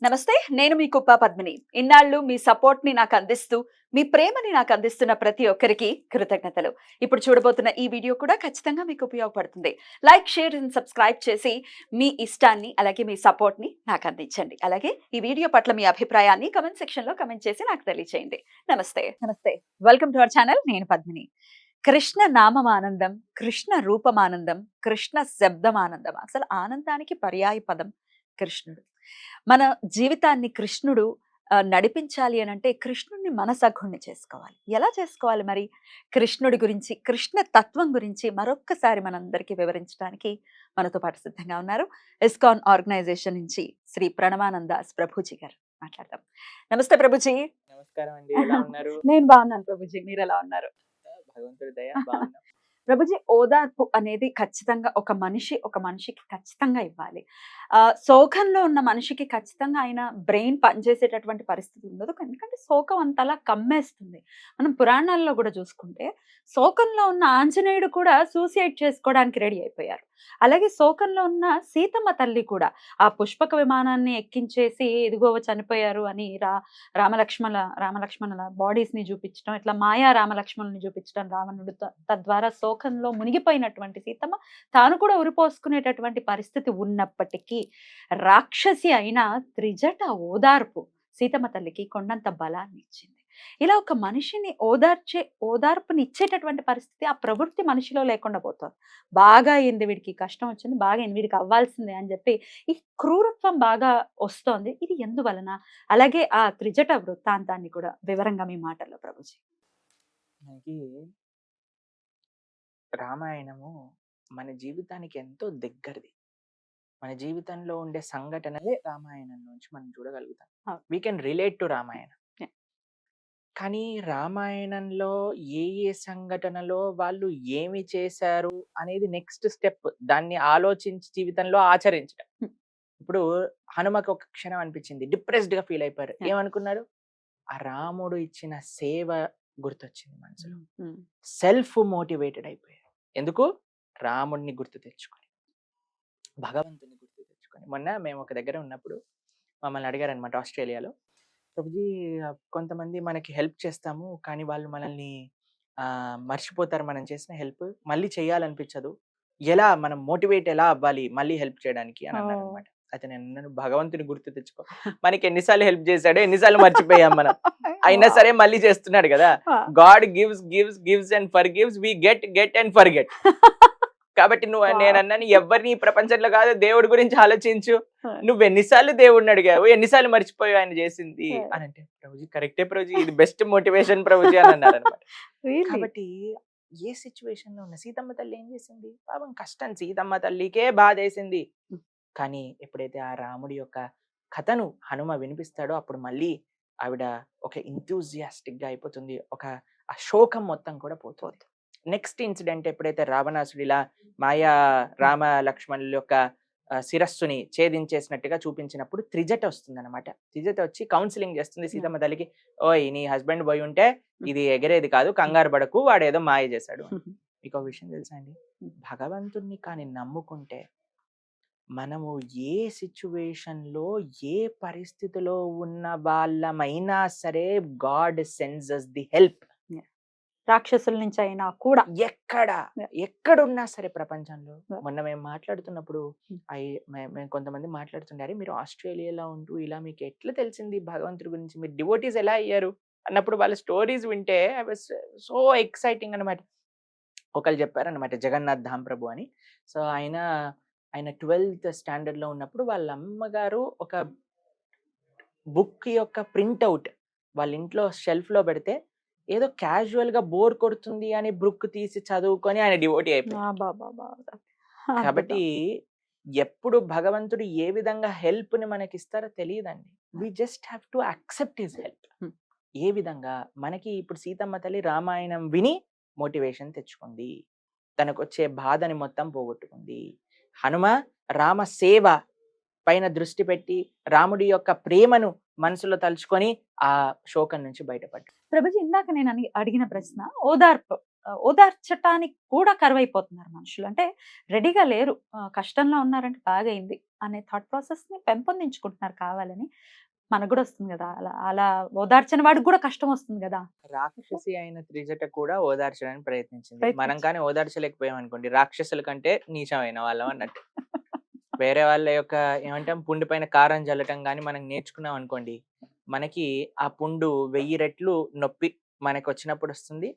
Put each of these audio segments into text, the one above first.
నమస్తే. నేను మీ కుప్ప పద్మిని. ఇన్నాళ్ళు మీ సపోర్ట్‌ని నాకందిస్తూ, మీ ప్రేమని నాకందిస్తున్న ప్రతి ఒక్కరికి కృతజ్ఞతలు. ఇప్పుడు చూడబోతున్న ఈ వీడియో కూడా ఖచ్చితంగా మీకు ఉపయోగపడుతుంది. లైక్, షేర్ అండ్ సబ్స్క్రైబ్ చేసి మీ ఇష్టాన్ని, అలాగే మీ సపోర్ట్‌ని నాకందించండి. అలాగే ఈ వీడియో పట్ల మీ అభిప్రాయాన్ని కామెంట్ సెక్షన్‌లో కామెంట్ చేసి నాకు తెలియచేయండి. నమస్తే. నమస్తే. Welcome to our channel. నేను పద్మిని. కృష్ణ నామమానందం, కృష్ణ రూపమానందం, కృష్ణ శబ్దమానందం. అసలు ఆనందానికి పర్యాయ పదం కృష్ణుడు. మన జీవితాన్ని కృష్ణుడు నడిపించాలి అనంటే కృష్ణుడిని మనసగుణ్ణి చేసుకోవాలి. ఎలా చేసుకోవాలి మరి? కృష్ణుడి గురించి, కృష్ణ తత్వం గురించి మరొక్కసారి మనందరికీ వివరించడానికి మనతో పాటు సిద్ధంగా ఉన్నారు. ఇస్కాన్ ఆర్గనైజేషన్ నుంచి శ్రీ ప్రణవానందాస్ ప్రభుజీ గారు. మాట్లాడదాం. నమస్తే ప్రభుజీ. నమస్కారం అండి. ఎలా ఉన్నారు? నేను బాగున్నాను ప్రభుజీ. మీరు ఎలా ఉన్నారు? భగవంతుడి దయ బాగున్నాం. ప్రభుజీ, ఓదార్పు అనేది ఖచ్చితంగా ఒక మనిషికి ఖచ్చితంగా ఇవ్వాలి. శోకంలో ఉన్న మనిషికి ఖచ్చితంగా ఆయన బ్రెయిన్ పనిచేసేటటువంటి పరిస్థితి ఉండదు. ఎందుకంటే శోకం అంతలా కమ్మేస్తుంది. మనం పురాణాల్లో కూడా చూసుకుంటే శోకంలో ఉన్న ఆంజనేయుడు కూడా సూసైడ్ చేసుకోవడానికి రెడీ అయిపోయారు. అలాగే శోకంలో ఉన్న సీతమ్మ తల్లి కూడా ఆ పుష్పక విమానాన్ని ఎక్కించేసి ఇదిగో చనిపోయారు అని రామలక్ష్మణుల బాడీస్ ని చూపించడం, ఇట్లా మాయా రామలక్ష్మణుని చూపించడం రావణుడు, తద్వారా శోకంలో మునిగిపోయినటువంటి సీతమ్మ తాను కూడా ఉరిపోసుకునేటటువంటి పరిస్థితి ఉన్నప్పటికీ రాక్షసి అయిన త్రిజట ఓదార్పు సీతమ్మ తల్లికి కొండంత బలాన్ని ఇచ్చింది. ఇలా ఒక మనిషిని ఓదార్పుని ఇచ్చేటటువంటి పరిస్థితి ఆ ప్రవృత్తి మనిషిలో లేకుండా పోతుంది. బాగా అయింది, వీడికి కష్టం వచ్చింది, బాగా అయింది, వీడికి అవ్వాల్సిందే అని చెప్పి ఈ క్రూరత్వం బాగా వస్తోంది. ఇది ఎందువలన? అలాగే ఆ త్రిజట వృత్తాంతాన్ని కూడా వివరంగా మీ మాటల్లో ప్రభుజీ. మనకి రామాయణము మన జీవితానికి ఎంతో దగ్గరది. మన జీవితంలో ఉండే సంఘటనలే రామాయణం నుంచి మనం చూడగలుగుతాం. We can relate to Ramayanam. కానీ రామాయణంలో ఏ సంఘటనలో వాళ్ళు ఏమి చేశారు అనేది నెక్స్ట్ స్టెప్. దాన్ని ఆలోచించి జీవితంలో ఆచరించడం. ఇప్పుడు హనుమకి ఒక క్షణం అనిపించింది, డిప్రెస్డ్ గా ఫీల్ అయిపోయారు. ఏమనుకున్నారు? ఆ రాముడు ఇచ్చిన సేవ గుర్తొచ్చింది మనసులో. సెల్ఫ్ మోటివేటెడ్ అయిపోయారు. ఎందుకు? రాముడిని గుర్తు తెచ్చుకొని, భగవంతుని గుర్తు తెచ్చుకొని. మొన్న మేము ఒక దగ్గర ఉన్నప్పుడు మమ్మల్ని అడిగారనమాట ఆస్ట్రేలియాలో, ప్రభుజీ కొంతమంది మనకి హెల్ప్ చేస్తాము కానీ వాళ్ళు మనల్ని మర్చిపోతారు, మనం చేసిన హెల్ప్ మళ్ళీ చేయాలనిపించదు, ఎలా మనం మోటివేట్ ఎలా అవ్వాలి మళ్ళీ హెల్ప్ చేయడానికి అని అన్నారు అనమాట. అయితే నేను అన్నాను, భగవంతుని గుర్తు తెచ్చుకో. మనకి ఎన్నిసార్లు హెల్ప్ చేశాడో, ఎన్నిసార్లు మర్చిపోయాం మనం. అయినా సరే మళ్ళీ చేస్తున్నాడు కదా. God gives gives gives and for gives, we get get and for get. కాబట్టి నేను అన్నాను, ఎవరిని ఈ ప్రపంచంలో కాదు, దేవుడి గురించి ఆలోచించు. నువ్వు ఎన్నిసార్లు దేవుడిని అడిగావు, ఎన్నిసార్లు మర్చిపోయావు ఆయన చేసింది అని అంటే, ప్రభుజీ కరెక్టే ప్రభుజీ, ఇది బెస్ట్ మోటివేషన్ ప్రభుజీ అని అన్నారు అనమాట. కాబట్టి ఏ సిచ్యువేషన్ లో ఉన్న సీతమ్మ తల్లి ఏం చేసింది? పాపం కష్టం, సీతమ్మ తల్లికే బాధ వేసింది. కానీ ఎప్పుడైతే ఆ రాముడి యొక్క కథను హనుమ వినిపిస్తాడో అప్పుడు మళ్ళీ ఆవిడ ఒక ఇంథూజియాస్టిక్ గా అయిపోతుంది. ఒక ఆ శోకం మొత్తం కూడా పోతుంది. నెక్స్ట్ ఇన్సిడెంట్ ఎప్పుడైతే రావణాసుడు ఇలా మాయా రామ లక్ష్మణుల యొక్క శిరస్సుని ఛేదించేసినట్టుగా చూపించినప్పుడు త్రిజట వస్తుంది అనమాట. త్రిజట వచ్చి కౌన్సిలింగ్ చేస్తుంది సీతమ్మ తల్లికి. ఓయ్, నీ హస్బెండ్ పోయి ఉంటే ఇది ఎగరేది కాదు, కంగారు పడకు, వాడు ఏదో మాయ చేశాడు. మీకు ఒక విషయం తెలుసా అండి? భగవంతుణ్ణి కానీ నమ్ముకుంటే మనము ఏ సిచ్యువేషన్ లో ఏ పరిస్థితిలో ఉన్న వాళ్ళమైనా సరే God sends us the help. రాక్షసుల నుంచి అయినా కూడా ఎక్కడున్నా సరే ప్రపంచంలో. మొన్న మేము మాట్లాడుతున్నప్పుడు మేము కొంతమంది మాట్లాడుతుండారు, మీరు ఆస్ట్రేలియాలో ఉంటూ ఇలా మీకు ఎట్లా తెలిసింది భగవంతుడి గురించి, మీరు డివోటీస్ ఎలా అయ్యారు అన్నప్పుడు వాళ్ళ స్టోరీస్ వింటే ఐ వాస్ సో ఎక్సైటింగ్ అనమాట. ఒకళ్ళు చెప్పారనమాట, జగన్నాథ్ ధామ్ ప్రభు అని. సో ఆయన 12th స్టాండర్డ్ లో ఉన్నప్పుడు వాళ్ళ అమ్మగారు ఒక బుక్ యొక్క ప్రింట్అవుట్ వాళ్ళ ఇంట్లో షెల్ఫ్ లో పెడితే ఏదో క్యాజువల్ గా బోర్ కొడుతుంది అని బుక్ తీసి చదువుకొని ఆయన డివోటీ అయిపోయారు. కాబట్టి ఎప్పుడు భగవంతుడు ఏ విధంగా హెల్ప్ ని మనకి ఇస్తారో తెలియదండి. We just have to accept his help. ఏ విధంగా మనకి ఇప్పుడు సీతమ్మ తల్లి రామాయణం విని మోటివేషన్ తెచ్చుకుంది, తనకు వచ్చే బాధని మొత్తం పోగొట్టుకుంది. హనుమ రామ సేవ పైన దృష్టి పెట్టి రాముడి యొక్క ప్రేమను మనసులో తలుచుకొని ఆ శోకం నుంచి బయటపడ్డాడు. ప్రభుజీ, ఇందాక నేను అడిగిన ప్రశ్న ఓదార్పు ఓదార్చటానికి కూడా కరువైపోతున్నారు మనుషులు. అంటే రెడీగా లేరు. కష్టంలో ఉన్నారంటే బాగయింది అనే థాట్ ప్రాసెస్‌ని పెంపొందించుకుంటున్నారు కావాలని. మనకు గూడా వస్తుంది గదా! అలా అలా ఓదార్చని వాడికి గూడా కష్టం వస్తుంది గదా! రాక్షసి అయిన త్రిజట కూడా ఓదార్చడానికి ప్రయత్నించింది. మనం ప్రయత్నించి కానీ ఓదార్చలేకపోయాం అనుకోండి, రాక్షసుల కంటే నీచమైన వాళ్ళం అన్నట్టు. వేరే వాళ్ళ యొక్క ఏమంటాం పుండు పైన కారం జల్లటం గాని మనం నేర్చుకున్నాం అనుకోండి, మనకి ఆ పుండు 1000 రెట్లు నొప్పి మనకొచ్చినప్పుడు వస్తుంది.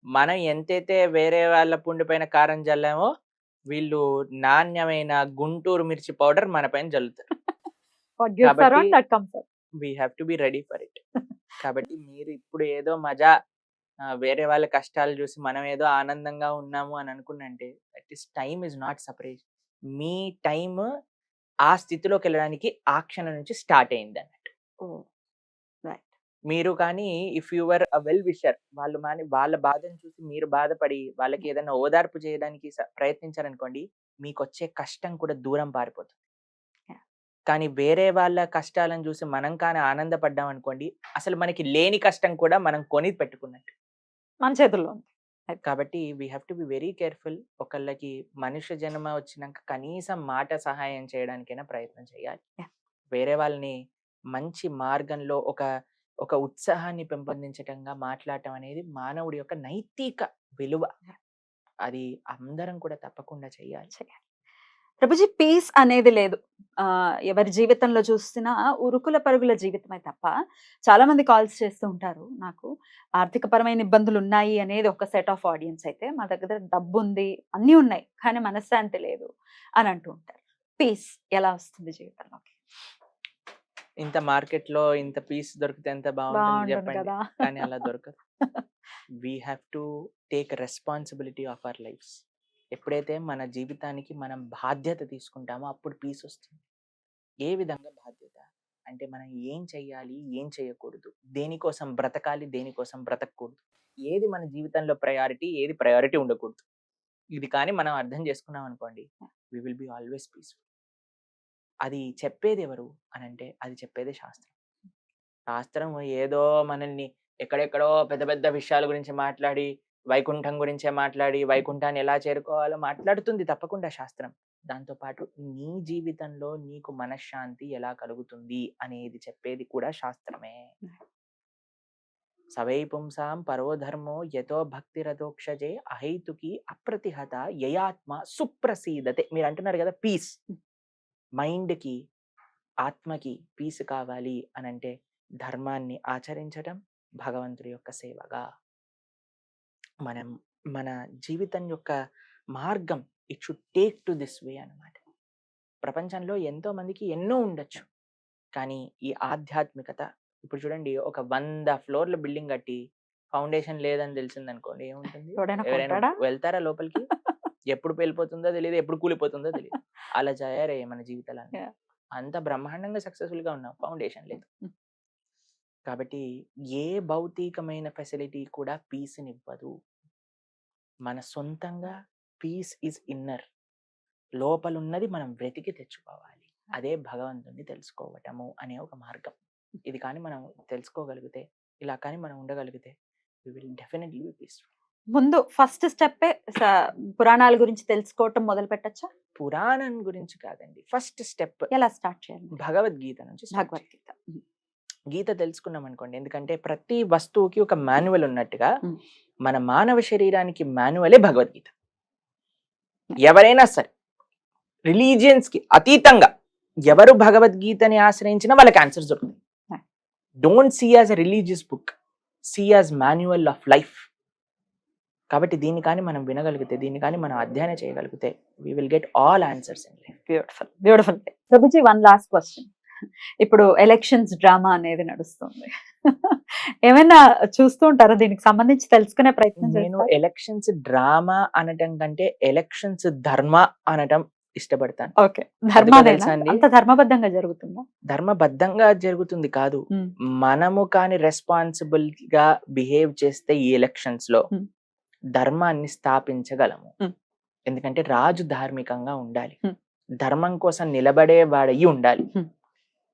మనం ఎంతైతే వేరే వాళ్ళ పుండు పైన కారం జల్లామో, వీళ్ళు నాణ్యమైన గుంటూరు మిర్చి పౌడర్ మన పైన జల్లుతారు. వాట్ గివ్స్ కాబట్టి around that comes up. We have to be ready for it. కాబట్టి మీరు ఇప్పుడు ఏదో మజా వేరే వాళ్ళ కష్టాలు చూసి మనం ఏదో ఆనందంగా ఉన్నాము అని అనుకున్నంటే that is time is not separate. మీ టైమ్ ఆ స్థితిలోకి వెళ్ళడానికి ఆ క్షణం నుంచి స్టార్ట్ అయింది అన్నట్టు. ఓహ్! రైట్. మీరు కానీ if you were a well wisher, వాళ్ళు వాళ్ళ బాధను చూసి మీరు బాధపడి వాళ్ళకి ఏదైనా ఓదార్పు చేయడానికి ప్రయత్నించారనుకోండి, మీకు వచ్చే కష్టం కూడా దూరం పారిపోతుంది. యాహ్! కానీ వేరే వాళ్ళ కష్టాలను చూసి మనం కానీ ఆనందపడ్డాం అనుకోండి, అసలు మనకి లేని కష్టం కూడా మనం కొని పెట్టుకున్నట్టు. మన చేతుల్లో ఉంది. కాబట్టి we have to be very careful. ఒకళ్ళకి మనుష్య జన్మ వచ్చినంక కనీసం మాట సహాయం చేయడానికైనా ప్రయత్నం చేయాలి. యాహ్! వేరే వాళ్ళని మంచి మార్గంలో ఒక ఉత్సాహాన్ని పెంపొందించటంగా మాట్లాడటం అనేది మానవుడి యొక్క నైతిక విలువ. అది అందరం కూడా తప్పకుండా చేయాలి. ప్రభుజీ పీస్ అనేది లేదు. ఎవరి జీవితంలో చూసినా ఉరుకుల పరుగుల జీవితమే తప్ప చాలా మంది కాల్స్ చేస్తూ ఉంటారు నాకు. ఆర్థికపరమైన ఇబ్బందులున్నాయి అనేది ఒక సెట్ ఆఫ్ ఆడియన్స్ అయితే, మా దగ్గర డబ్బుంది, అన్నీ ఉన్నాయి. కానీ మనశ్శాంతి లేదు అని అంటూ ఉంటారు. పీస్ ఎలా వస్తుంది జీవితంలోకి? ఇంత మార్కెట్‌లో ఇంత పీస్ దొరికితే ఎంత బావుంటుంది బావుంటుంది జెప్పండి. కదా! కానీ అలా దొరకదు. We have to take responsibility of our lives. ఎప్పుడైతే మన జీవితానికి మనం బాధ్యత తీసుకుంటామో అప్పుడు పీస్ వస్తుంది. ఏ విధంగా బాధ్యత? అంటే మనం ఏం చెయ్యాలి? ఏం చేయకూడదు? దేనికోసం బ్రతకాలి? దేనికోసం బ్రతకూడదు? ఏది మన జీవితంలో ప్రయారిటీ? ఏది ప్రయారిటీ ఉండకూడదు? ఇది కానీ మనం అర్థం చేసుకున్నాం అనుకోండి, we will be always peaceful. అది చెప్పేది ఎవరు అనంటే అది చెప్పేదే శాస్త్రం. శాస్త్రం ఏదో మనల్ని ఎక్కడెక్కడో పెద్ద పెద్ద విషయాల గురించి మాట్లాడి, వైకుంఠం గురించే మాట్లాడి, వైకుంఠాన్ని ఎలా చేరుకోవాలో మాట్లాడుతుంది తప్పకుండా శాస్త్రం. దాంతో పాటు నీ జీవితంలో నీకు మనశ్శాంతి ఎలా కలుగుతుంది అనేది చెప్పేది కూడా శాస్త్రమే. సవై పుంసాం పరోధర్మో యతో భక్తిరథోక్షజే అహైతుకి అప్రతిహత యయాత్మ సుప్రసీదతే. మీరు అంటున్నారు కదా పీస్. మైండ్‌కి, ఆత్మకి పీస్ కావాలి అనంటే ధర్మాన్ని ఆచరించటం, భగవంతుడి యొక్క సేవగా. మనం మన జీవితం యొక్క మార్గం it should take to this way అన్నమాట. ప్రపంచంలో ఎంతో మందికి ఎన్నో ఉండొచ్చు. కానీ ఈ ఆధ్యాత్మికత ఇప్పుడు చూడండి, ఒక 100 ఫ్లోర్ల బిల్డింగ్ కట్టి ఫౌండేషన్ లేదని తెలిసిందనుకోండి ఏముంటుంది? ఎవడైనా ఎవరైనా కొంటాడా? వెళ్తారా లోపలికి? ఎప్పుడు పేలిపోతుందో తెలీదు, ఎప్పుడు కూలిపోతుందో తెలీదు. అలా తయారయ్యాయి మన జీవితాలన్నీ. యాహ్! అంత బ్రహ్మాండంగా సక్సెస్‌ఫుల్‌గా ఉన్నాం. ఫౌండేషన్ లేదు. హ్మ్. కాబట్టి ఏ భౌతికమైన ఫెసిలిటీ కూడా పీస్‌నివ్వదు. మన సొంతంగా పీస్ ఈజ్ ఇన్నర్. లోపలున్నది మనం వెతికి తెచ్చుకోవాలి. అదే భగవంతుడిని తెలుసుకోవటము అనే ఒక మార్గం. ఇది కానీ మనం తెలుసుకోగలిగితే, ఇలా కానీ మనం ఉండగలిగితే we will definitely be peaceful. ముందు ఫస్ట్ స్టెప్పే పురాణాల గురించి తెలుసుకోవటం మొదలుపెట్టొచ్చా? పురాణం గురించి కాదండి. ఫస్ట్ స్టెప్ ఎలా స్టార్ట్ చేయాలి? భగవద్గీత నుంచి స్టార్ట్ చేయాలి. భగవద్గీత. హ్మ్. గీత తెలుసుకున్నాం అనుకోండి, ఎందుకంటే ప్రతి వస్తువుకి ఒక మాన్యువల్ ఉన్నట్టుగా హ్మ్. మన మానవ శరీరానికి మాన్యువలే భగవద్గీత. ఎవరైనా సరే రిలీజియన్స్‌కి అతీతంగా ఎవరు భగవద్గీతని ఆశ్రయించినా వాళ్ళకి ఆన్సర్స్ దొరుకుతాయి. Yeah. Don't see as a religious book, see as manual of life. కాబట్టి దీన్ని కానీ మనం వినగలిగితే, దీన్ని కానీ మనం అధ్యయనం చేయగలిగితే we will get all answers in life. Beautiful. Beautiful. Prabhuji one last question. ఇప్పుడు ఎలక్షన్స్ డ్రామా అనేది నడుస్తుంది. ఏమైనా చూస్తూ ఉంటారా? దీనికి సంబంధించి తెలుసుకునే ప్రయత్నం నేను చేస్తారా? ఎలక్షన్స్ డ్రామా అనటం కంటే ఎలక్షన్స్ ధర్మ అనటం ఇష్టపడతాను. ఓకే. ధర్మానేనా? తెలుసా అండి? అంత ధర్మబద్ధంగా జరుగుతుందా? ధర్మబద్ధంగా జరుగుతుంది కాదు, హ్మ్. మనము కానీ రెస్పాన్సిబుల్ గా బిహేవ్ చేస్తే ఈ ఎలక్షన్స్ లో Hmm. ధర్మాన్ని స్థాపించగలము. Hmm. ఎందుకంటే రాజు ధార్మికంగా ఉండాలి, Hmm. ధర్మం కోసం నిలబడేవాడయి ఉండాలి. Hmm.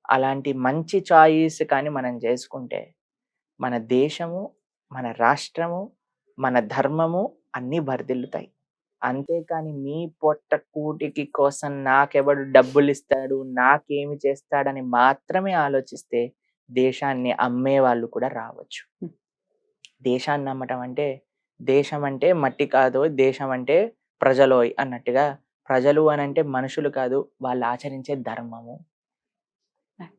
అలాంటి మంచి చాయిస్ కానీ మనం చేసుకుంటే మన దేశము, మన రాష్ట్రము, మన ధర్మము అన్నీ బరిదిల్లుతాయి. అంతేకాని మీ పొట్ట కూటికి కోసం నాకెవడు డబ్బులు ఇస్తాడు, నాకేమి చేస్తాడని మాత్రమే ఆలోచిస్తే దేశాన్ని అమ్మే వాళ్ళు కూడా రావచ్చు. హ్మ్. దేశాన్ని అమ్మటం అంటే, దేశం అంటే మట్టి కాదు, దేశం అంటే ప్రజలోయ్ అన్నట్టుగా, ప్రజలు అనంటే మనుషులు కాదు, వాళ్ళు ఆచరించే ధర్మము.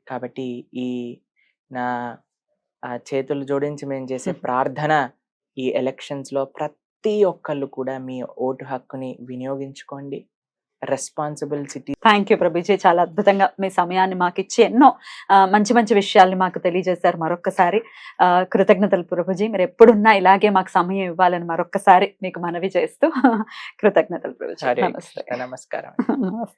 కాబట్టి ఈ నా చేతులు జోడించి మేము చేసే ప్రార్థన, ఈ ఎలక్షన్స్‌లో ప్రతి ఒక్కళ్ళు కూడా మీ ఓటు హక్కుని వినియోగించుకోండి. Responsible city thank you Prabhuji. చాలా అద్భుతంగా మీ సమయాన్ని మాకిచ్చి ఎన్నో మంచి మంచి విషయాల్ని మాకు తెలియజేశారు. మరొక్కసారి కృతజ్ఞతలు ప్రభుజీ. మీరు ఎప్పుడున్నా ఇలాగే మాకు సమయం ఇవ్వాలని మరొక్కసారి మీకు మనవి చేస్తూ కృతజ్ఞతలు ప్రభుజీ. హరే నమస్తే. కృష్ణ, నమస్కారం. నమస్తే.